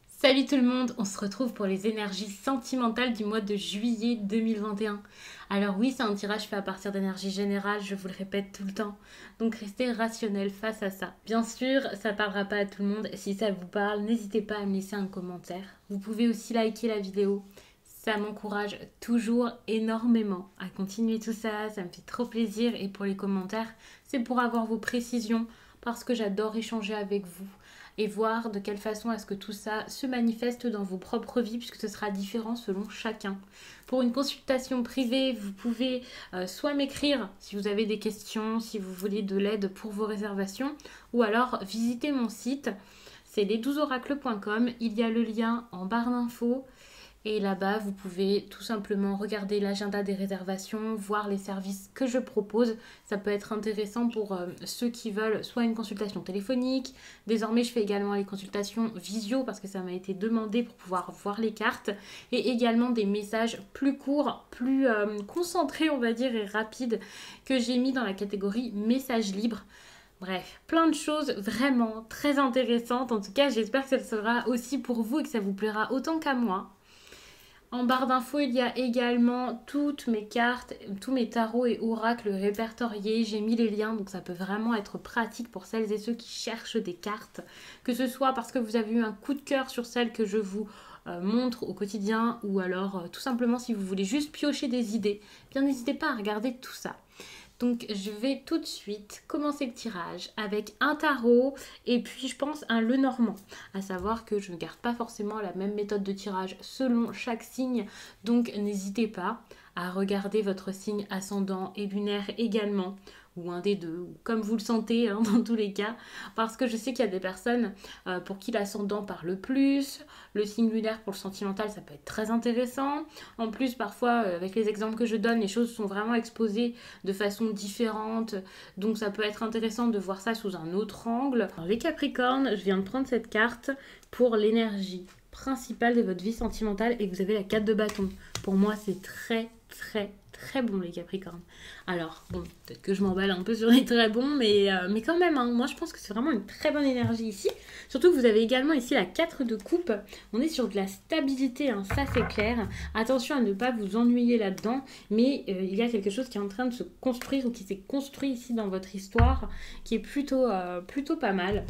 Salut tout le monde, on se retrouve pour les énergies sentimentales du mois de juillet 2021. Alors oui, c'est un tirage fait à partir d'énergie générale, je vous le répète tout le temps. Donc restez rationnel face à ça. Bien sûr, ça parlera pas à tout le monde. Si ça vous parle, n'hésitez pas à me laisser un commentaire. Vous pouvez aussi liker la vidéo. Ça m'encourage toujours énormément à continuer tout ça, ça me fait trop plaisir. Et pour les commentaires, c'est pour avoir vos précisions parce que j'adore échanger avec vous et voir de quelle façon est-ce que tout ça se manifeste dans vos propres vies, puisque ce sera différent selon chacun. Pour une consultation privée, vous pouvez soit m'écrire si vous avez des questions, si vous voulez de l'aide pour vos réservations, ou alors visiter mon site, c'est les12oracles.com, il y a le lien en barre d'infos. Et là-bas, vous pouvez tout simplement regarder l'agenda des réservations, voir les services que je propose. Ça peut être intéressant pour ceux qui veulent soit une consultation téléphonique. Désormais, je fais également les consultations visio parce que ça m'a été demandé pour pouvoir voir les cartes. Et également des messages plus courts, plus concentrés, on va dire, et rapides que j'ai mis dans la catégorie messages libres. Bref, plein de choses vraiment très intéressantes. En tout cas, j'espère que ça sera aussi pour vous et que ça vous plaira autant qu'à moi. En barre d'infos, il y a également toutes mes cartes, tous mes tarots et oracles répertoriés. J'ai mis les liens, donc ça peut vraiment être pratique pour celles et ceux qui cherchent des cartes. Que ce soit parce que vous avez eu un coup de cœur sur celles que je vous montre au quotidien, ou alors tout simplement si vous voulez juste piocher des idées, bien n'hésitez pas à regarder tout ça. Donc je vais tout de suite commencer le tirage avec un tarot et puis je pense un Lenormand. À savoir que je ne garde pas forcément la même méthode de tirage selon chaque signe. Donc n'hésitez pas à regarder votre signe ascendant et lunaire également. Ou un des deux, ou comme vous le sentez hein, dans tous les cas. Parce que je sais qu'il y a des personnes pour qui l'ascendant parle plus. Le signe lunaire pour le sentimental, ça peut être très intéressant. En plus, parfois, avec les exemples que je donne, les choses sont vraiment exposées de façon différente. Donc ça peut être intéressant de voir ça sous un autre angle. Alors, les Capricornes, je viens de prendre cette carte pour l'énergie principale de votre vie sentimentale et vous avez la 4 de bâton. Pour moi, c'est très bon les Capricornes. Alors, bon, peut-être que je m'emballe un peu sur les très bons, mais quand même, hein, moi je pense que c'est vraiment une très bonne énergie ici. Surtout que vous avez également ici la 4 de coupe. On est sur de la stabilité, hein, ça c'est clair. Attention à ne pas vous ennuyer là-dedans, mais il y a quelque chose qui est en train de se construire ou qui s'est construit ici dans votre histoire, qui est plutôt pas mal.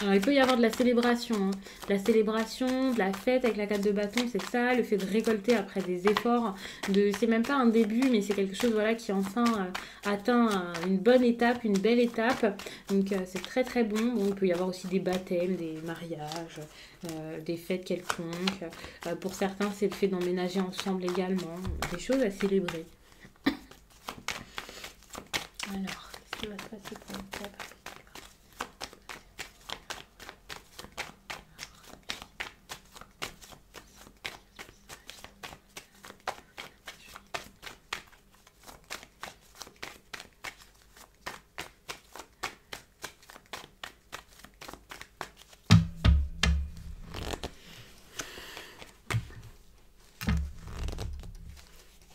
Alors, il peut y avoir de la célébration, hein. De la célébration, de la fête avec la 4 de bâton, c'est ça, le fait de récolter après des efforts, c'est même pas un début, mais c'est quelque chose voilà, qui enfin atteint une bonne étape, une belle étape, donc c'est très bon. Bon, il peut y avoir aussi des baptêmes, des mariages, des fêtes quelconques, pour certains c'est le fait d'emménager ensemble également, des choses à célébrer. Alors, qu'est-ce qui va se passer pour le cap ?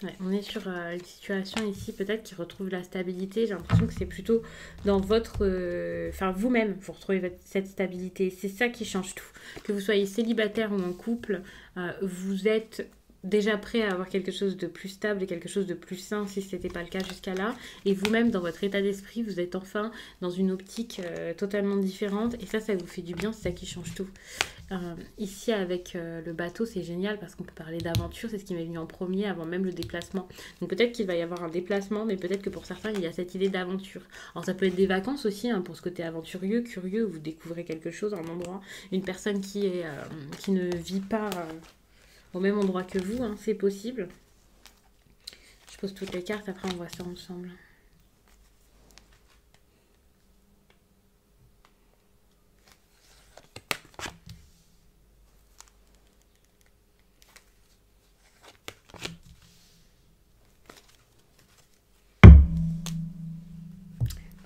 Ouais, on est sur une situation ici peut-être qui retrouve la stabilité. J'ai l'impression que c'est plutôt dans votre... Enfin, vous-même, vous retrouvez cette stabilité. C'est ça qui change tout. Que vous soyez célibataire ou en couple, vous êtes déjà prêt à avoir quelque chose de plus stable et quelque chose de plus sain si ce n'était pas le cas jusqu'à là. Et vous-même, dans votre état d'esprit, vous êtes enfin dans une optique totalement différente. Et ça vous fait du bien, c'est ça qui change tout. Ici avec le bateau c'est génial parce qu'on peut parler d'aventure, c'est ce qui m'est venu en premier avant même le déplacement. Donc peut-être qu'il va y avoir un déplacement, mais peut-être que pour certains il y a cette idée d'aventure. Alors ça peut être des vacances aussi hein, pour ce côté aventurieux, curieux, vous découvrez quelque chose, un endroit, une personne qui ne vit pas au même endroit que vous, hein, c'est possible. Je pose toutes les cartes, après on voit ça ensemble.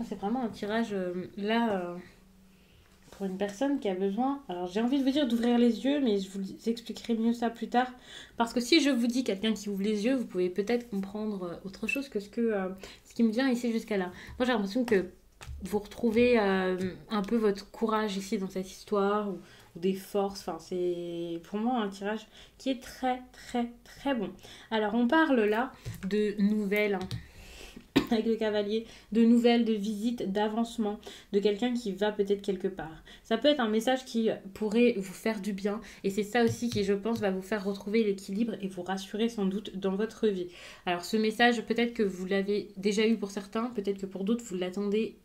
C'est vraiment un tirage là pour une personne qui a besoin, alors j'ai envie de vous dire d'ouvrir les yeux, mais je vous expliquerai mieux ça plus tard. Parce que si je vous dis quelqu'un qui ouvre les yeux, vous pouvez peut-être comprendre autre chose que ce qui me vient ici jusqu'à là. Moi j'ai l'impression que vous retrouvez un peu votre courage ici dans cette histoire, ou des forces. Enfin, c'est pour moi un tirage qui est très très très bon. Alors on parle là de nouvelles, hein, avec le cavalier, de nouvelles, de visites, d'avancement, de quelqu'un qui va peut-être quelque part. Ça peut être un message qui pourrait vous faire du bien, et c'est ça aussi qui, je pense, va vous faire retrouver l'équilibre et vous rassurer sans doute dans votre vie. Alors ce message, peut-être que vous l'avez déjà eu pour certains, peut-être que pour d'autres, vous l'attendez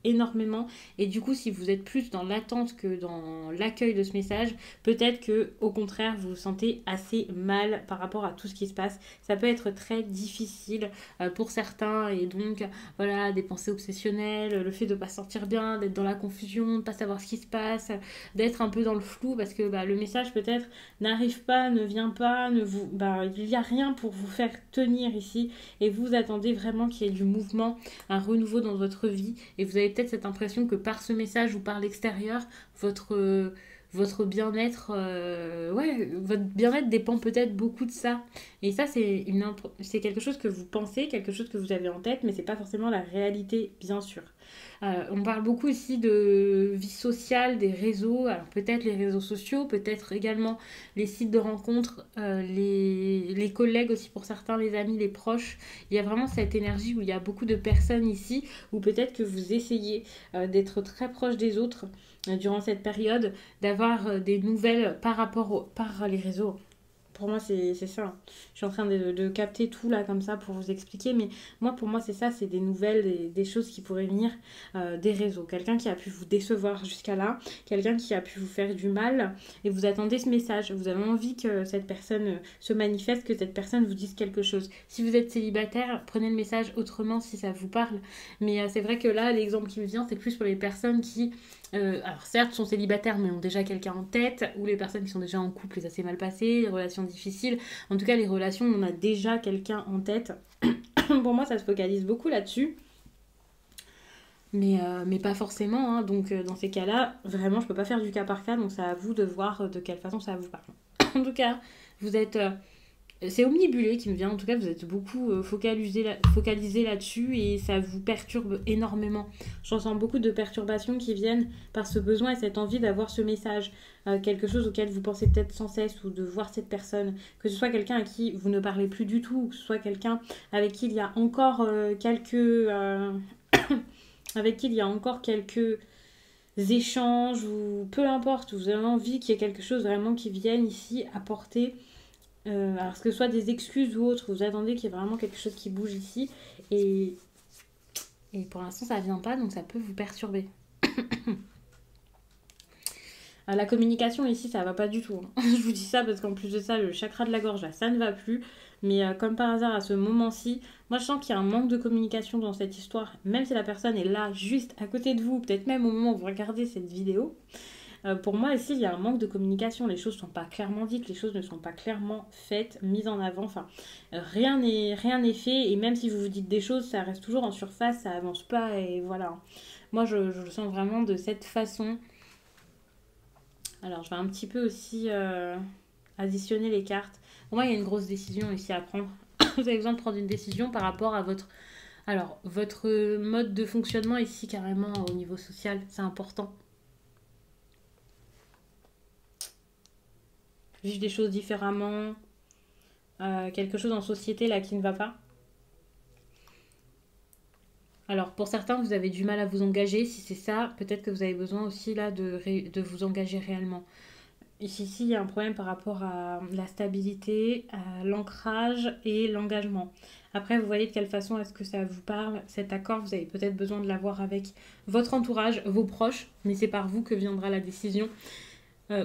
énormément, et du coup si vous êtes plus dans l'attente que dans l'accueil de ce message, peut-être que au contraire vous vous sentez assez mal par rapport à tout ce qui se passe. Ça peut être très difficile pour certains, et donc voilà, des pensées obsessionnelles, le fait de ne pas se sentir bien, d'être dans la confusion, de ne pas savoir ce qui se passe, d'être un peu dans le flou parce que le message peut-être n'arrive pas, ne vient pas, il n'y a rien pour vous faire tenir ici, et vous attendez vraiment qu'il y ait du mouvement, un renouveau dans votre vie, et vous avez peut-être cette impression que par ce message ou par l'extérieur, votre bien-être, votre bien-être dépend peut-être beaucoup de ça. Et ça, c'est quelque chose que vous pensez, quelque chose que vous avez en tête, mais c'est pas forcément la réalité, bien sûr. On parle beaucoup ici de vie sociale, des réseaux, alors peut-être les réseaux sociaux, peut-être également les sites de rencontres, les collègues aussi pour certains, les amis, les proches. Il y a vraiment cette énergie où il y a beaucoup de personnes ici, ou peut-être que vous essayez d'être très proche des autres durant cette période, d'avoir des nouvelles par les réseaux. Pour moi, c'est ça. Je suis en train de capter tout là comme ça pour vous expliquer. Mais moi, pour moi, c'est ça. C'est des nouvelles, des choses qui pourraient venir des réseaux. Quelqu'un qui a pu vous décevoir jusqu'à là. Quelqu'un qui a pu vous faire du mal. Et vous attendez ce message. Vous avez envie que cette personne se manifeste, que cette personne vous dise quelque chose. Si vous êtes célibataire, prenez le message autrement si ça vous parle. Mais c'est vrai que là, l'exemple qui me vient, c'est plus pour les personnes qui... alors certes sont célibataires mais ont déjà quelqu'un en tête, ou les personnes qui sont déjà en couple et ça s'est mal passé, les relations difficiles, en tout cas les relations où on a déjà quelqu'un en tête. Pour moi ça se focalise beaucoup là-dessus, mais pas forcément, hein. Donc dans ces cas-là, vraiment je peux pas faire du cas par cas, donc c'est à vous de voir de quelle façon ça vous parle. En tout cas, vous êtes... c'est omnibulé qui me vient, en tout cas vous êtes beaucoup focalisé là-dessus, et ça vous perturbe énormément. Je ressens beaucoup de perturbations qui viennent par ce besoin et cette envie d'avoir ce message, quelque chose auquel vous pensez peut-être sans cesse, ou de voir cette personne, que ce soit quelqu'un à qui vous ne parlez plus du tout, ou que ce soit quelqu'un avec qui il y a encore avec qui il y a encore quelques échanges, ou peu importe, vous avez envie qu'il y ait quelque chose vraiment qui vienne ici apporter. Alors que ce soit des excuses ou autres, vous attendez qu'il y ait vraiment quelque chose qui bouge ici, et pour l'instant ça vient pas, donc ça peut vous perturber. La communication ici ça va pas du tout, hein. Je vous dis ça parce qu'en plus de ça, le chakra de la gorge là, ça ne va plus, mais comme par hasard à ce moment-ci, moi je sens qu'il y a un manque de communication dans cette histoire, même si la personne est là juste à côté de vous, peut-être même au moment où vous regardez cette vidéo. Pour moi, ici, il y a un manque de communication. Les choses ne sont pas clairement dites, les choses ne sont pas clairement faites, mises en avant. Enfin, rien n'est fait. Et même si vous vous dites des choses, ça reste toujours en surface, ça avance pas. Et voilà. Moi, je le sens vraiment de cette façon. Alors, je vais un petit peu aussi additionner les cartes. Pour moi, il y a une grosse décision ici à prendre. Vous avez besoin de prendre une décision par rapport à votre... Alors, votre mode de fonctionnement ici, carrément, au niveau social, c'est important. Vivre des choses différemment, quelque chose en société là qui ne va pas. Alors pour certains, vous avez du mal à vous engager. Si c'est ça, peut-être que vous avez besoin aussi là de vous engager réellement. Ici, il y a un problème par rapport à la stabilité, à l'ancrage et l'engagement. Après, vous voyez de quelle façon est-ce que ça vous parle. Cet accord, vous avez peut-être besoin de l'avoir avec votre entourage, vos proches, mais c'est par vous que viendra la décision.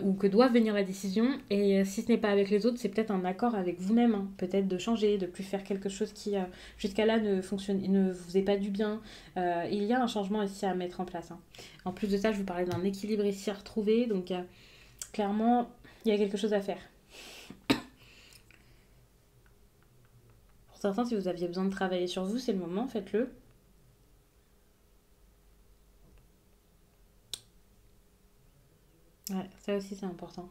Ou que doit venir la décision, et si ce n'est pas avec les autres, c'est peut-être un accord avec vous-même, hein. Peut-être de changer, de plus faire quelque chose qui jusqu'à là ne vous est pas du bien. Il y a un changement ici à mettre en place, hein. En plus de ça, je vous parlais d'un équilibre ici à retrouver, donc clairement il y a quelque chose à faire. Pour certains, si vous aviez besoin de travailler sur vous, c'est le moment, faites-le. Ça aussi, c'est important.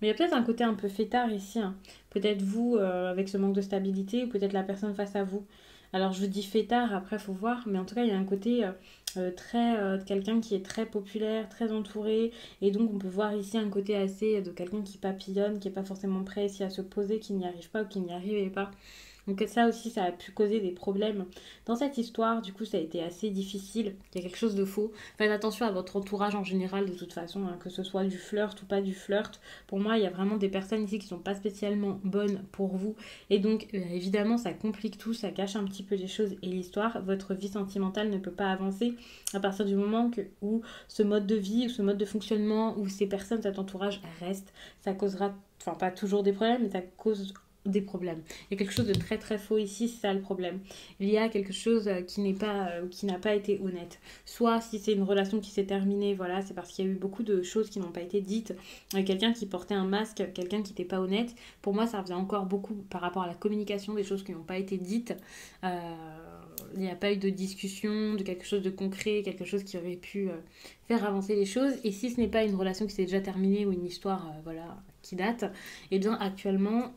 Mais il y a peut-être un côté un peu fêtard ici, hein. Peut-être vous, avec ce manque de stabilité, ou peut-être la personne face à vous. Alors je vous dis fêtard, après faut voir, mais en tout cas il y a un côté très de quelqu'un qui est très populaire, très entouré, et donc on peut voir ici un côté assez de quelqu'un qui papillonne, qui n'est pas forcément prêt ici à se poser, qui n'y arrive pas ou qui n'y arrivait pas. Donc ça aussi, ça a pu causer des problèmes. Dans cette histoire, du coup, ça a été assez difficile. Il y a quelque chose de faux. Faites attention à votre entourage en général, de toute façon, hein, que ce soit du flirt ou pas du flirt. Pour moi, il y a vraiment des personnes ici qui sont pas spécialement bonnes pour vous. Et donc, évidemment, ça complique tout, ça cache un petit peu les choses et l'histoire. Votre vie sentimentale ne peut pas avancer à partir du moment où ce mode de vie, ou ce mode de fonctionnement, où ces personnes, cet entourage restent. Ça causera, enfin pas toujours des problèmes, mais ça cause des problèmes. Il y a quelque chose de très très faux ici, c'est ça le problème. Il y a quelque chose qui n'est pas, qui n'a pas été honnête. Soit si c'est une relation qui s'est terminée, voilà, c'est parce qu'il y a eu beaucoup de choses qui n'ont pas été dites. Quelqu'un qui portait un masque, quelqu'un qui n'était pas honnête. Pour moi, ça revient encore beaucoup par rapport à la communication, des choses qui n'ont pas été dites. Il n'y a pas eu de discussion, de quelque chose de concret, quelque chose qui aurait pu faire avancer les choses. Et si ce n'est pas une relation qui s'est déjà terminée ou une histoire voilà, qui date, eh bien actuellement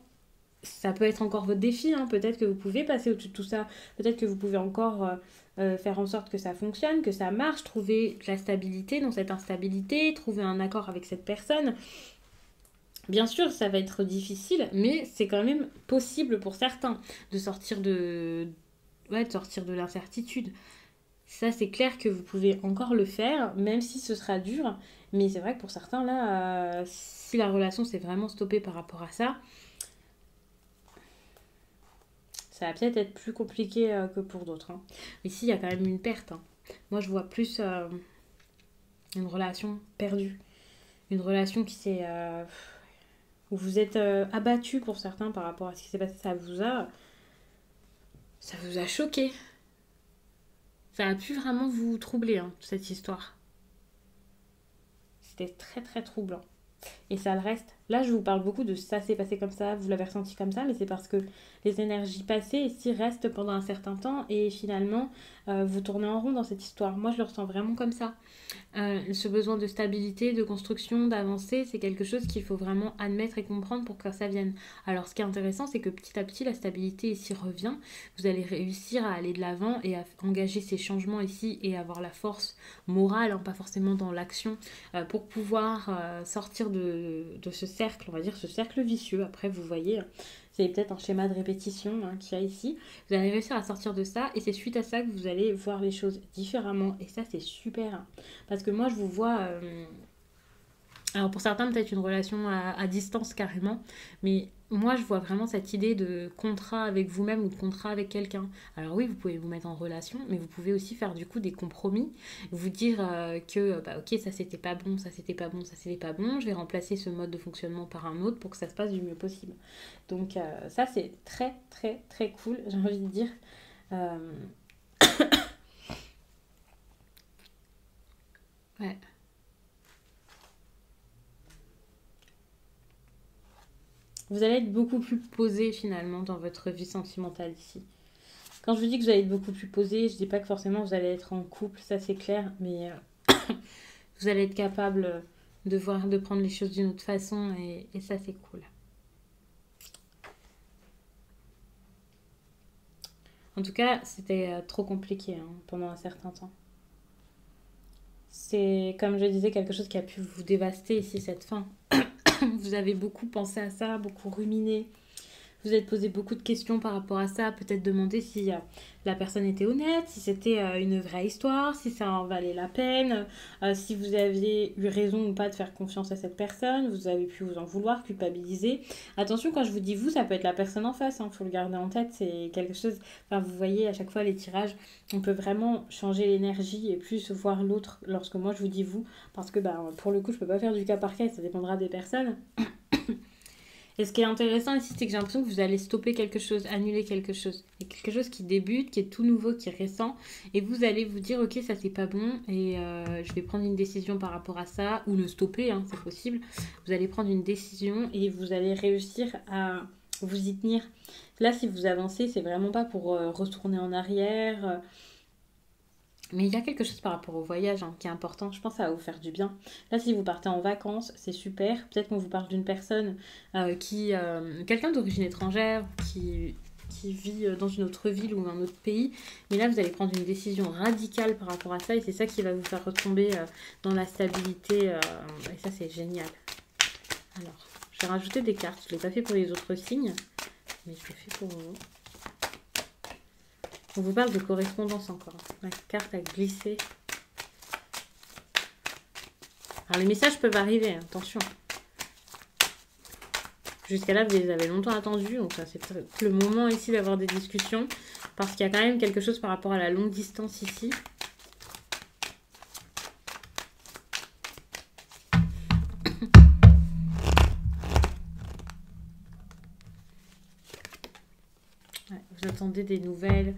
ça peut être encore votre défi, hein. Peut-être que vous pouvez passer au-dessus de tout ça, peut-être que vous pouvez encore faire en sorte que ça fonctionne, que ça marche, trouver de la stabilité dans cette instabilité, trouver un accord avec cette personne. Bien sûr, ça va être difficile, mais c'est quand même possible pour certains de sortir ouais, de sortir de l'incertitude. Ça, c'est clair que vous pouvez encore le faire, même si ce sera dur. Mais c'est vrai que pour certains, là, si la relation s'est vraiment stoppée par rapport à ça, ça va peut-être être plus compliqué que pour d'autres, hein. Ici, il y a quand même une perte, hein. Moi, je vois plus une relation perdue. Une relation qui s'est... où vous êtes abattu pour certains par rapport à ce qui s'est passé. Ça vous a choqué. Ça a pu vraiment vous troubler, hein, cette histoire. C'était très très troublant. Et ça le reste. Là, je vous parle beaucoup de ça s'est passé comme ça, vous l'avez ressenti comme ça, mais c'est parce que les énergies passées ici restent pendant un certain temps et finalement, vous tournez en rond dans cette histoire. Moi, je le ressens vraiment comme ça. Ce besoin de stabilité, de construction, d'avancer, c'est quelque chose qu'il faut vraiment admettre et comprendre pour que ça vienne. Alors, ce qui est intéressant, c'est que petit à petit, la stabilité ici revient. Vous allez réussir à aller de l'avant et à engager ces changements ici et avoir la force morale, hein, pas forcément dans l'action, pour pouvoir sortir de ce cercle, on va dire ce cercle vicieux. Après, vous voyez, c'est peut-être un schéma de répétition hein, qu'il y a ici. Vous allez réussir à sortir de ça et c'est suite à ça que vous allez voir les choses différemment. Et ça, c'est super. Hein. Parce que moi, je vous vois... alors pour certains, peut-être une relation à distance carrément. Mais moi, je vois vraiment cette idée de contrat avec vous-même ou de contrat avec quelqu'un. Alors oui, vous pouvez vous mettre en relation, mais vous pouvez aussi faire du coup des compromis. Vous dire que, bah, ok, ça c'était pas bon, ça c'était pas bon, ça c'était pas bon. Je vais remplacer ce mode de fonctionnement par un autre pour que ça se passe du mieux possible. Donc ça, c'est très, très, très cool, j'ai envie de dire. Euh, ouais. Vous allez être beaucoup plus posé finalement dans votre vie sentimentale ici. Quand je vous dis que vous allez être beaucoup plus posé, je dis pas que forcément vous allez être en couple, ça c'est clair, mais vous allez être capable de voir, de prendre les choses d'une autre façon et ça c'est cool. En tout cas, c'était trop compliqué hein, pendant un certain temps. C'est, comme je disais, quelque chose qui a pu vous dévaster ici, cette fin. Vous avez beaucoup pensé à ça, beaucoup ruminé. Vous êtes posé beaucoup de questions par rapport à ça, peut-être demandé si la personne était honnête, si c'était une vraie histoire, si ça en valait la peine, si vous aviez eu raison ou pas de faire confiance à cette personne, vous avez pu vous en vouloir, culpabiliser. Attention, quand je vous dis vous, ça peut être la personne en face, hein, faut le garder en tête, c'est quelque chose, enfin vous voyez à chaque fois les tirages, on peut vraiment changer l'énergie et plus voir l'autre lorsque moi je vous dis vous, parce que bah, pour le coup je peux pas faire du cas par cas, ça dépendra des personnes. Et ce qui est intéressant ici, c'est que j'ai l'impression que vous allez stopper quelque chose, annuler quelque chose. Il y a quelque chose qui débute, qui est tout nouveau, qui est récent. Et vous allez vous dire, ok, ça c'est pas bon. Et je vais prendre une décision par rapport à ça. Ou le stopper, hein, c'est possible. Vous allez prendre une décision et vous allez réussir vous y tenir. Là, si vous avancez, c'est vraiment pas pour retourner en arrière. Mais il y a quelque chose par rapport au voyage qui est important. Je pense que ça va vous faire du bien. Là, si vous partez en vacances, c'est super. Peut-être qu'on vous parle d'une personne quelqu'un d'origine étrangère, qui vit dans une autre ville ou un autre pays. Mais là, vous allez prendre une décision radicale par rapport à ça. Et c'est ça qui va vous faire retomber dans la stabilité. Et ça, c'est génial. Alors, je vais rajouter des cartes. Je ne l'ai pas fait pour les autres signes. Mais je le fais pour vous. On vous parle de correspondance encore. La carte a glissé. Alors les messages peuvent arriver, attention. Jusqu'à là, vous les avez longtemps attendus. Donc ça, c'est le moment ici d'avoir des discussions. Parce qu'il y a quand même quelque chose par rapport à la longue distance ici. Vous attendez des nouvelles.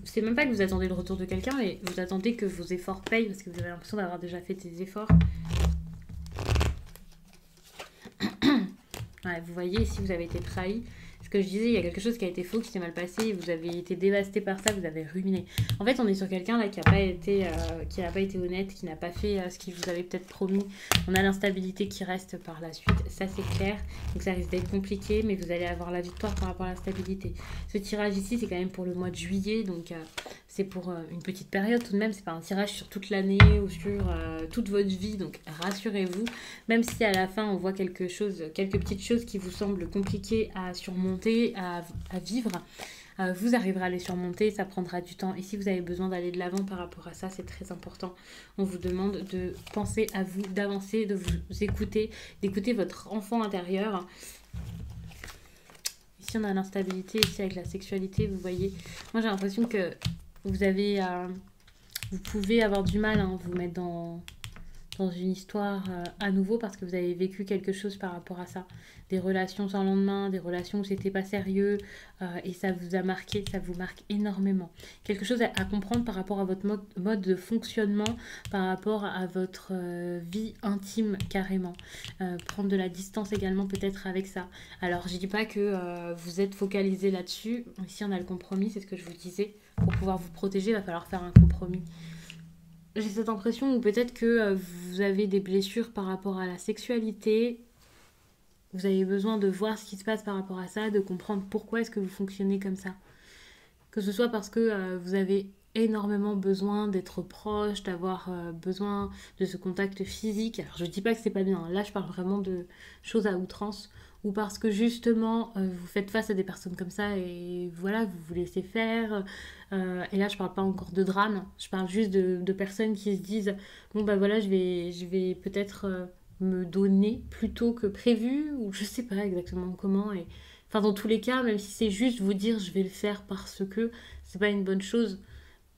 C'est même pas que vous attendez le retour de quelqu'un, mais vous attendez que vos efforts payent parce que vous avez l'impression d'avoir déjà fait des efforts. Ouais, vous voyez ici, vous avez été trahi. Ce que je disais, il y a quelque chose qui a été faux, qui s'est mal passé, vous avez été dévasté par ça, vous avez ruminé. En fait, on est sur quelqu'un là qui n'a pas été honnête, qui n'a pas fait ce qu'il vous avait peut-être promis. On a l'instabilité qui reste par la suite, ça c'est clair. Donc ça risque d'être compliqué, mais vous allez avoir la victoire par rapport à la stabilité. Ce tirage ici, c'est quand même pour le mois de juillet, donc c'est pour une petite période tout de même. C'est pas un tirage sur toute l'année ou sur toute votre vie, donc rassurez-vous. Même si à la fin, on voit quelques petites choses qui vous semblent compliquées à surmonter, à vivre, vous arriverez à les surmonter, ça prendra du temps. Et si vous avez besoin d'aller de l'avant par rapport à ça, c'est très important. On vous demande de penser à vous, d'avancer, de vous écouter, d'écouter votre enfant intérieur. Ici, on a l'instabilité, ici avec la sexualité, vous voyez. Moi, j'ai l'impression que vous pouvez avoir du mal à vous mettre dans une histoire à nouveau parce que vous avez vécu quelque chose par rapport à ça. Des relations sans lendemain, des relations où c'était pas sérieux et ça vous a marqué, ça vous marque énormément. Quelque chose à comprendre par rapport à votre mode de fonctionnement, par rapport à votre vie intime carrément. Prendre de la distance également peut-être avec ça. Alors je dis pas que vous êtes focalisé là-dessus. Ici on a le compromis, c'est ce que je vous disais. Pour pouvoir vous protéger, il va falloir faire un compromis. J'ai cette impression où peut-être que vous avez des blessures par rapport à la sexualité. Vous avez besoin de voir ce qui se passe par rapport à ça, de comprendre pourquoi est-ce que vous fonctionnez comme ça. Que ce soit parce que vous avez énormément besoin d'être proche, d'avoir besoin de ce contact physique. Alors je dis pas que c'est pas bien, là je parle vraiment de choses à outrance. Ou parce que justement vous faites face à des personnes comme ça et voilà, vous vous laissez faire. Et là je parle pas encore de drame, je parle juste de personnes qui se disent bon bah voilà, je vais peut-être me donner plutôt que prévu, ou je sais pas exactement comment. Et enfin dans tous les cas, même si c'est juste vous dire je vais le faire parce que c'est pas une bonne chose.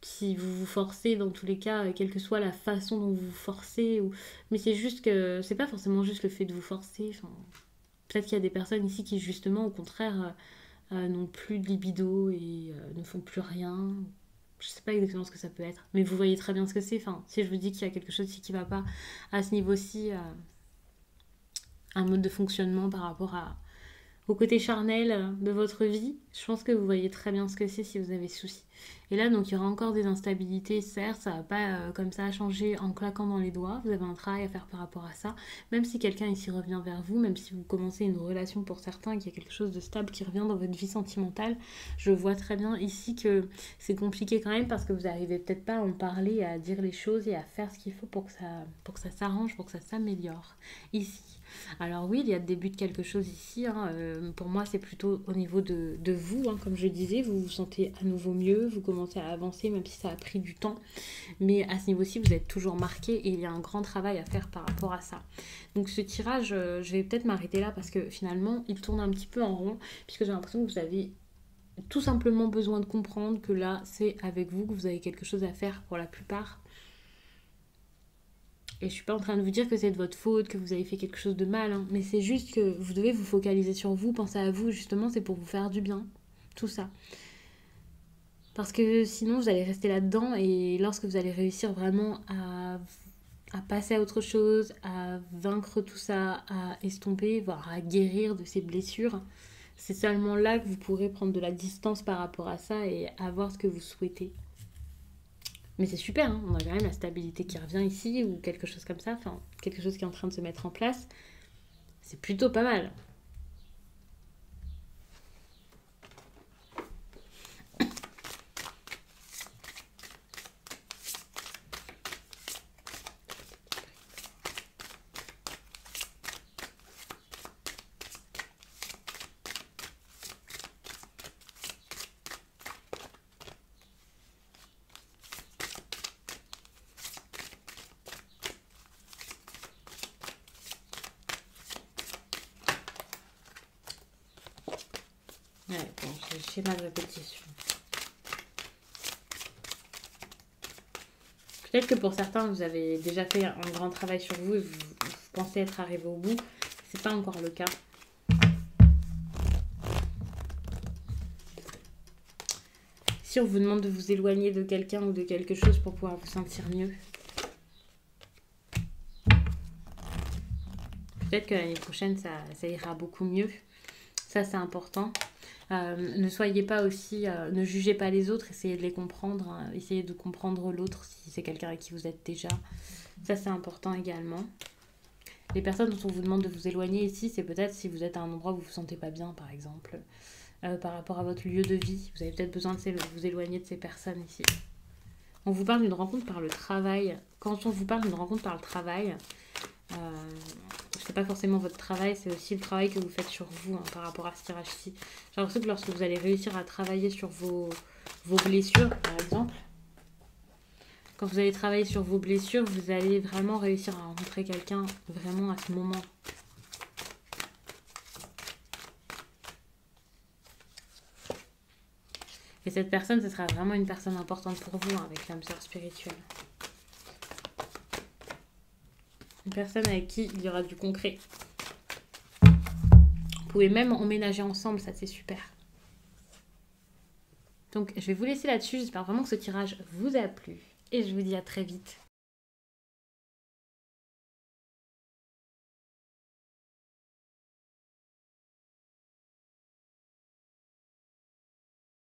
Si vous vous forcez, dans tous les cas, quelle que soit la façon dont vous vous forcez, mais c'est juste que c'est pas forcément juste le fait de vous forcer. Enfin, peut-être qu'il y a des personnes ici qui, justement, au contraire, n'ont plus de libido et ne font plus rien. Je sais pas exactement ce que ça peut être, mais vous voyez très bien ce que c'est. Enfin, si je vous dis qu'il y a quelque chose ici qui va pas à ce niveau-ci, un mode de fonctionnement par rapport au côté charnel de votre vie, je pense que vous voyez très bien ce que c'est si vous avez souci. Et là, donc, il y aura encore des instabilités, certes, ça va pas comme ça changer en claquant dans les doigts. Vous avez un travail à faire par rapport à ça. Même si quelqu'un ici revient vers vous, même si vous commencez une relation pour certains, qu'il y a quelque chose de stable qui revient dans votre vie sentimentale, je vois très bien ici que c'est compliqué quand même parce que vous n'arrivez peut-être pas à en parler, à dire les choses et à faire ce qu'il faut pour que ça s'arrange, pour que ça s'améliore. Ici. Alors oui, il y a le début de quelque chose ici. Pour moi, c'est plutôt au niveau de vous. Comme je disais, vous vous sentez à nouveau mieux, vous commencez à avancer, même si ça a pris du temps. Mais à ce niveau-ci, vous êtes toujours marqué et il y a un grand travail à faire par rapport à ça. Donc ce tirage, je vais peut-être m'arrêter là parce que finalement, il tourne un petit peu en rond, puisque j'ai l'impression que vous avez tout simplement besoin de comprendre que là, c'est avec vous que vous avez quelque chose à faire pour la plupart. Et je suis pas en train de vous dire que c'est de votre faute, que vous avez fait quelque chose de mal, mais c'est juste que vous devez vous focaliser sur vous, penser à vous, justement, c'est pour vous faire du bien, tout ça. Parce que sinon, vous allez rester là-dedans et lorsque vous allez réussir vraiment à passer à autre chose, à vaincre tout ça, à estomper, voire à guérir de ces blessures, C'est seulement là que vous pourrez prendre de la distance par rapport à ça et avoir ce que vous souhaitez. Mais c'est super, hein, on a quand même la stabilité qui revient ici ou quelque chose comme ça, enfin quelque chose qui est en train de se mettre en place. C'est plutôt pas mal. Ouais, bon, j'ai le schéma de répétition. Peut-être que pour certains, vous avez déjà fait un grand travail sur vous et vous pensez être arrivé au bout. C'est pas encore le cas. Si on vous demande de vous éloigner de quelqu'un ou de quelque chose pour pouvoir vous sentir mieux, peut-être que l'année prochaine, ça ira beaucoup mieux. Ça, c'est important. Ne soyez pas aussi, ne jugez pas les autres, essayez de les comprendre, hein, essayez de comprendre l'autre si c'est quelqu'un avec qui vous êtes déjà. Ça, c'est important également. Les personnes dont on vous demande de vous éloigner ici, c'est peut-être si vous êtes à un endroit où vous ne vous sentez pas bien, par exemple, par rapport à votre lieu de vie. Vous avez peut-être besoin de vous éloigner de ces personnes ici. On vous parle d'une rencontre par le travail. Quand on vous parle d'une rencontre par le travail, c'est pas forcément votre travail, c'est aussi le travail que vous faites sur vous, hein, par rapport à ce tirage-ci. J'ai l'impression que lorsque vous allez réussir à travailler sur vos blessures, par exemple, quand vous allez travailler sur vos blessures, vous allez vraiment réussir à rencontrer quelqu'un vraiment à ce moment. Et cette personne, ce sera vraiment une personne importante pour vous, hein, avec l'âme sœur spirituelle. Une personne avec qui il y aura du concret. Vous pouvez même emménager ensemble, ça c'est super. Donc je vais vous laisser là-dessus, j'espère vraiment que ce tirage vous a plu. Et je vous dis à très vite